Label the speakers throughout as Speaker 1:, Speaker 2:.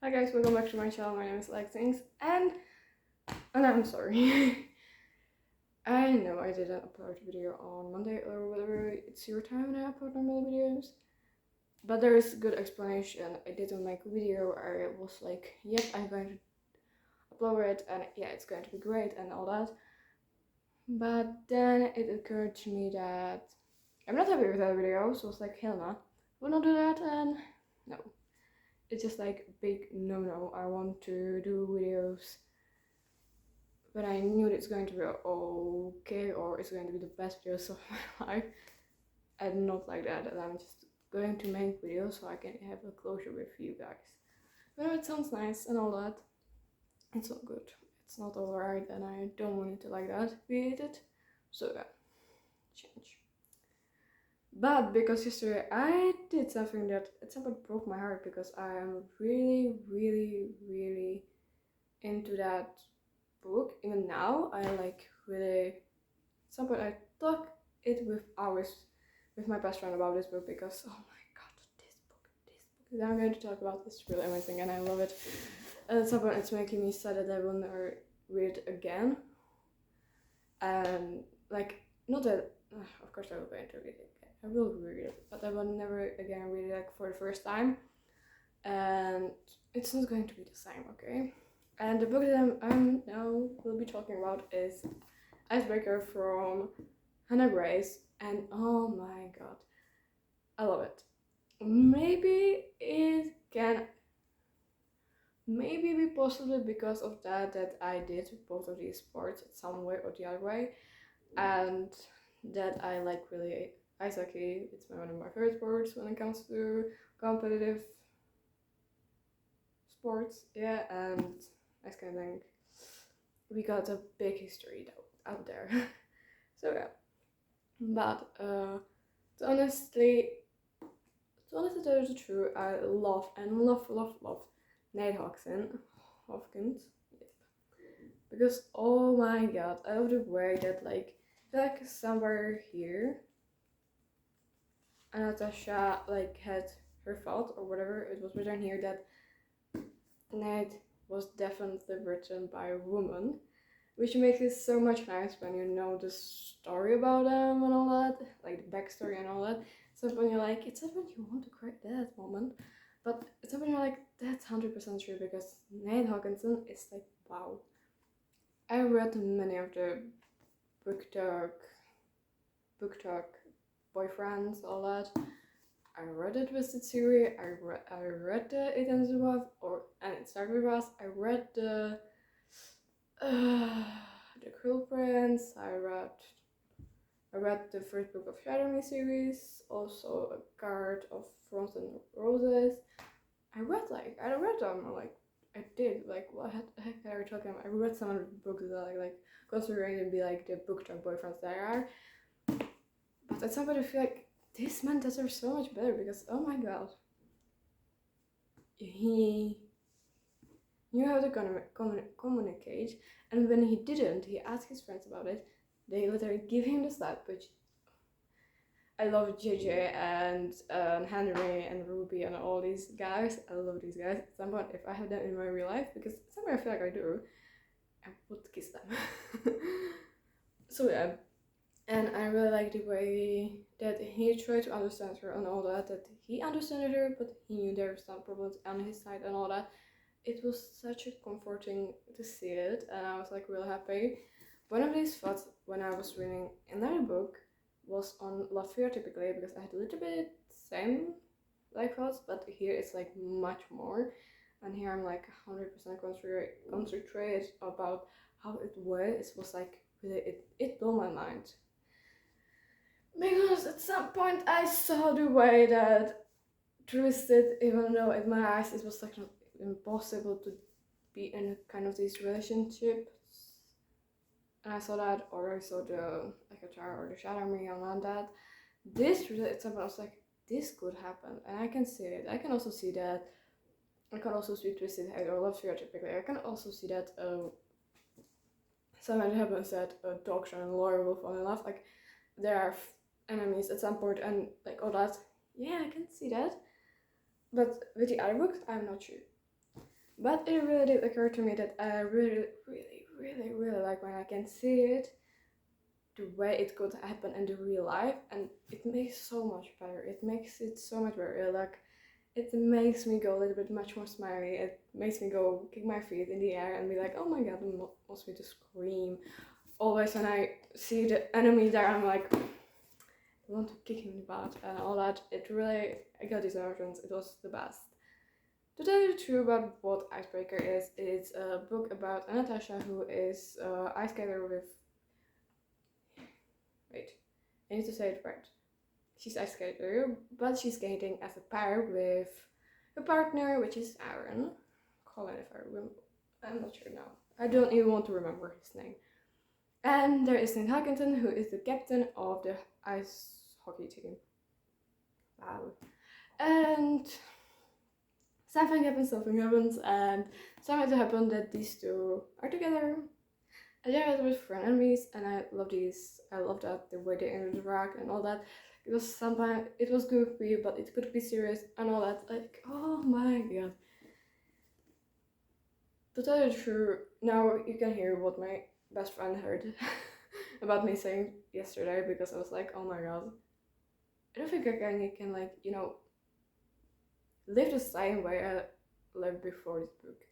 Speaker 1: Hi guys, welcome back to my channel. My name is Things, and I'm sorry. I know I didn't upload a video on Monday or whatever it's your time when I upload normal videos, but there is good explanation. I didn't make a video where it was like, yep, I'm going to upload it and yeah, it's going to be great and all that. But then it occurred to me that I'm not happy with that video, so I was like, hell no, will not do that, and no. It's just like big no. I want to do videos, but I knew it's going to be okay, or it's going to be the best videos of my life, and not like that. And I'm just going to make videos so I can have a closure with you guys. But it sounds nice and all that. It's not good. It's not alright, and I don't want it to like that be it. So yeah, change. But because yesterday I did something that at some point broke my heart, because I am really into that book. Even now, I like really. At some point I talk it with hours with my best friend about this book, because oh my god, this book. I'm going to talk about this, really amazing, and I love it. And at some point it's making me sad that I will never read it again. And like, not that, of course I will going to read it. I will read it, but I will never again read it like for the first time, and it's not going to be the same, okay? And the book that I'm now will be talking about is Icebreaker from Hannah Grace, and oh my god, I love it. Maybe it can be possibly because of that I did both of these sports some way or the other way, and that I like really ice hockey. It's one of my favorite sports when it comes to competitive sports, yeah, and I kind of think we got a big history out there. So yeah, but to honestly tell you the truth, I love Nate Hopkins, yep. Because oh my god, I love the way that like somewhere here, Natasha like had her thought or whatever. It was written here that Nate was definitely written by a woman, which makes it so much nice when you know the story about them and all that, like the backstory and all that. So when you're like, it's not when you want to cry that moment, but it's when you're like, that's 100% true, because Nate Hawkinson is like, wow. I read many of the book talk boyfriends, all that. I read it with the series. I read the It Ends With Us, and It Started With Us. I read the Cruel Prince. I read the first book of Shadow Me series, also A Card of Thorns and Roses. I read them, like I did, like what the heck are you talking about? I read some of the books that I like considering to be like the book talk boyfriends there are. But at some point I feel like this man deserves so much better, because oh my god. He knew how to communicate, and when he didn't, he asked his friends about it. They literally give him the slap, which I love JJ and Henry and Ruby and all these guys. I love these guys. At some point, if I had them in my real life, because somewhere I feel like I do, I would kiss them. So yeah, and I really like the way that he tried to understand her and all that. That he understood her, but he knew there were some problems on his side and all that. It was such a comforting to see it, and I was like really happy. One of these thoughts when I was reading another book was on love fear, typically, because I had a little bit same like thoughts, but here it's like much more, and here I'm like 100% concentrated about how it was. It was like really, it blew my mind, because at some point I saw the way that twisted, even though in my eyes it was like not impossible to be in kind of these relationships. And I saw that, or I saw the like a jar or the shadow me and that. This really, at some point I was like, this could happen, and I can see it. I can also see that. I can also see twisted hate or love fear typically. I can also see that something happens that a doctor and a lawyer will fall in love. Like there are enemies at some point, and like all that. Yeah, I can see that. But with the other books, I'm not sure. But it really did occur to me that I really, really, really, really like when I can see it the way it could happen in the real life, and it makes so much better. It makes it so much better. Like, it makes me go a little bit much more smiley. It makes me go kick my feet in the air and be like, oh my god, it wants me to scream. Always when I see the enemy there, I'm like, I want to kick him in the butt and all that. It really, I got these emotions. It was the best. To tell you the truth about what Icebreaker is, it's a book about Natasha, who is an ice skater with. Wait, I need to say it right. She's ice skater, but she's skating as a pair with her partner, which is Aaron. Colin, if I remember. I'm not sure now. I don't even want to remember his name. And there is Nate Hackinson, who is the captain of the ice hockey team. Wow. And something happens, and something to happen that these two are together. And they're a little bit frenemies, and I love these. I love that the way they interact and all that. Because sometimes it was goofy, but it could be serious and all that. Like, oh my god. To tell you the truth, now you can hear what my best friend heard about me saying yesterday, because I was like, oh my god. I don't think I can like, live the same way I lived before this book.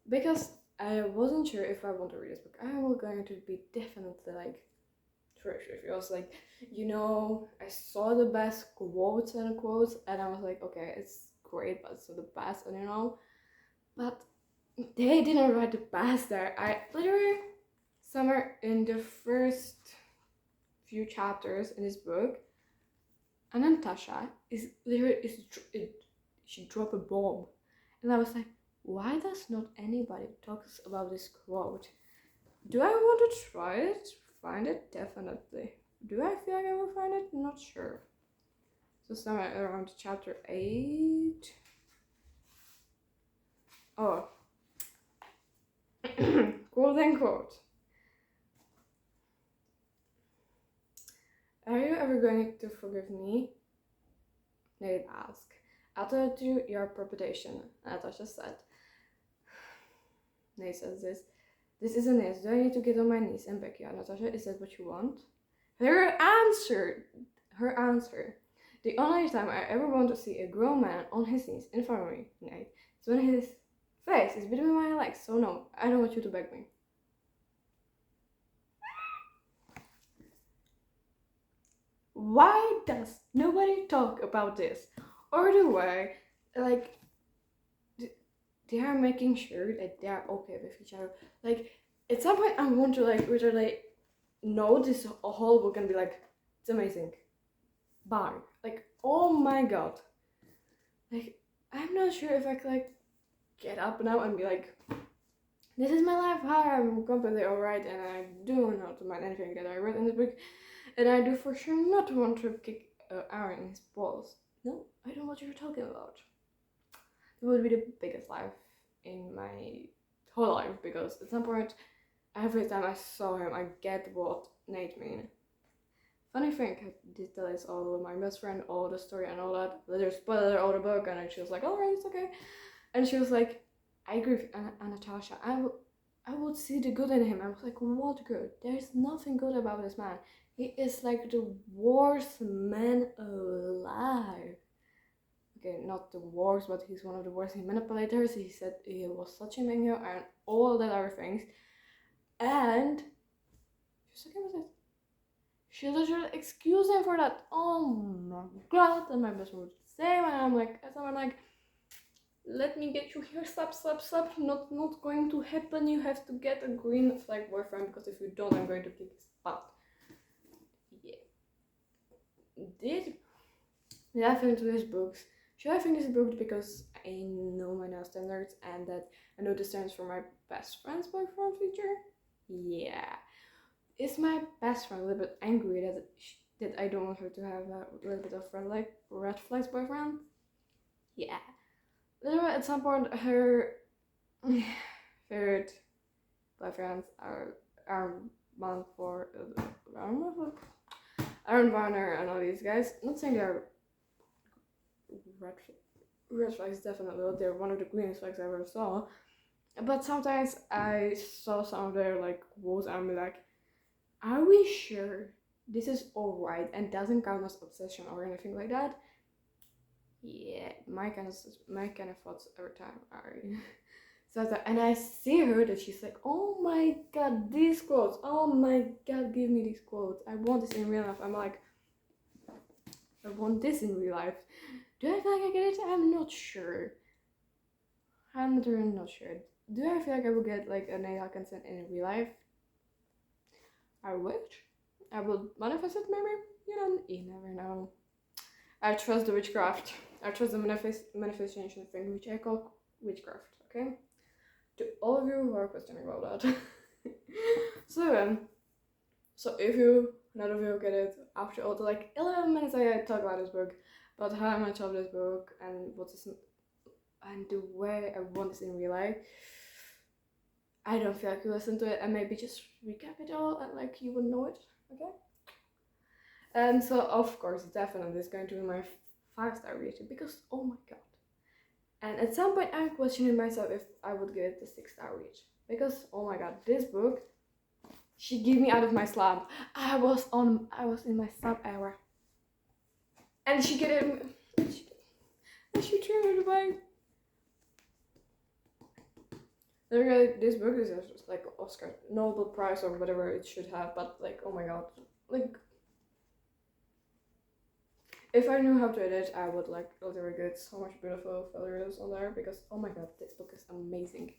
Speaker 1: Because I wasn't sure if I want to read this book. I was going to be definitely like treasure. It was like, I saw the best quotes and quotes, and I was like, okay, it's great, but it's not the best, and but they didn't write the best there. I literally, somewhere in the first few chapters in this book, and then Tasha is literally she dropped a bomb, and I was like, why does not anybody talks about this quote? Do I want to try it? Find it? Definitely. Do I feel like I will find it? Not sure. So somewhere around chapter 8. Oh. Quote unquote. Are you ever going to forgive me? Nate asked. I told you your reputation, Natasha said. Nate says this. This isn't it. Do I need to get on my knees and beg you, Natasha? Is that what you want? Her answer. The only time I ever want to see a grown man on his knees in front of me, Nate, is when his face is between my legs. So no, I don't want you to beg me. Why does nobody talk about this? Or the way, like, they are making sure that they are okay with each other. Like, at some point I want to like literally know this whole book and be like, it's amazing. Bye. Like, oh my god. Like, I'm not sure if I could like get up now and be like, this is my life, hi, I'm completely alright, and I do not mind anything that I read in this book, and I do for sure not want to kick Aaron in his balls. No, I don't know what you're talking about. It would be the biggest life in my whole life, because at some point, every time I saw him, I get what Nate mean. Funny thing, I did tell this all of my best friend, all the story and all that. Later spoiler all the book, and she was like, alright, it's okay. And she was like, I agree with Natasha. I would see the good in him. I was like, what good? There's nothing good about this man. He is like the worst man alive. Okay, not the worst, but he's one of the worst manipulators. He said he was such a mango and all that other things. And she was okay with it. She literally excused him for that. Oh my god. And my best friend would say, and I'm like, let me get you here, slap. Not going to happen. You have to get a green flag boyfriend, because if you don't, I'm going to kick his butt. Yeah. Did I finish these books? Should I finish this book because I know my now standards and that I know the standards for my best friend's boyfriend future? Yeah. Is my best friend a little bit angry that I don't want her to have a little bit of red flags boyfriend? Yeah. Literally, at some point, her favorite boyfriends are bound for Aaron Warner and all these guys. Not saying they're red. red flags definitely. They're one of the greenest flags I ever saw. But sometimes I saw some of their like quotes and I'm like, are we sure this is alright and doesn't count as obsession or anything like that? Yeah, my kind of thoughts every time are. So and I see her that she's like, oh my god, these quotes, oh my god, give me these quotes. I want this in real life. I'm like, I want this in real life. Do I feel like I get it? I'm not sure. I'm really not sure. Do I feel like I will get like a nail consent in real life? I wish. I will manifest it maybe? You never know. I trust the witchcraft. I trust the manifestation thing, which I call witchcraft, okay? To all of you who are questioning about that. So if none of you get it, after all the like 11 minutes I talk about this book, about how much of this book and what is and the way I want this in real life, I don't feel like you listen to it and maybe just recap it all and like you would know it, okay? And so of course definitely it's going to be my 5-star rating because oh my god. And at some point I'm questioning myself if I would give it the 6-star rate. Because oh my god, this book, she gave me out of my slump. I was in my slump era. And she get it and she threw it away. This book is just like Oscar Nobel Prize or whatever it should have, but like oh my god. Like if I knew how to edit, I would like literally get so much beautiful photos on there because oh my god, this book is amazing.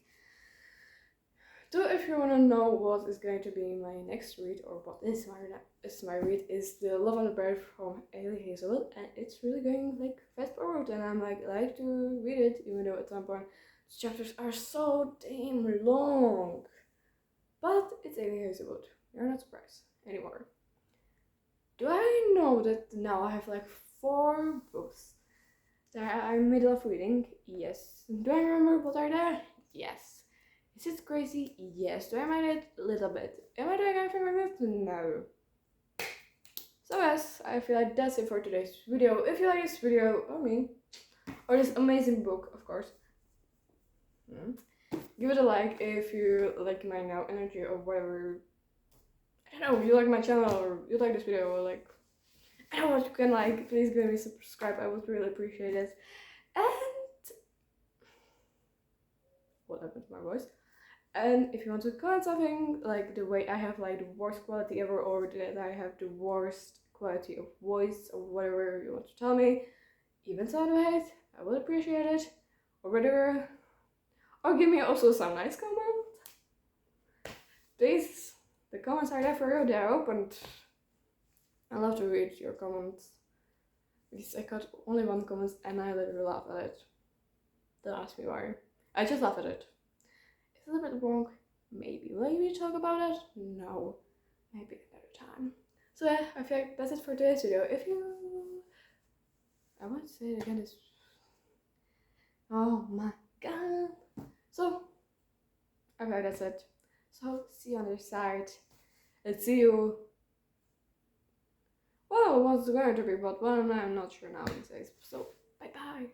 Speaker 1: So if you want to know what is going to be my next read or what is my read is The Love and the Bird from Ailey Hazelwood, and it's really going like fast forward and I'm like to read it even though at some point the chapters are so damn long. But it's Ailey Hazelwood. You're not surprised anymore. Do I know that now I have like 4 books that I'm in the middle of reading? Yes. Do I remember what are there? Yes. Is it crazy? Yes. Do I mind it? A little bit. Am I doing anything like this? No. So yes, I feel like that's it for today's video. If you like this video, or me, or this amazing book, of course, give it a like if you like my now energy or whatever. I don't know, you like my channel or you like this video or like, I don't know what you can like, please give me subscribe, I would really appreciate it. And what happened to my voice? And if you want to comment something, like the way I have like the worst quality ever or that I have the worst quality of voice or whatever you want to tell me, even sound waves, I would appreciate it. Or whatever. Or give me also some nice comments. Please, the comments are there for you, they're open. I love to read your comments. Because I got only 1 comment and I literally laugh at it. Don't ask me why. I just laugh at it. Is it a bit wrong? Maybe. Will we talk about it? No. Maybe another time. So yeah, I feel like that's it for today's video. If you... I want to say it again. Oh my god. So, I feel like that's it. So, see you on the other side. And see you... Well, what's going to be, but well, I'm not sure now these days. So, bye bye.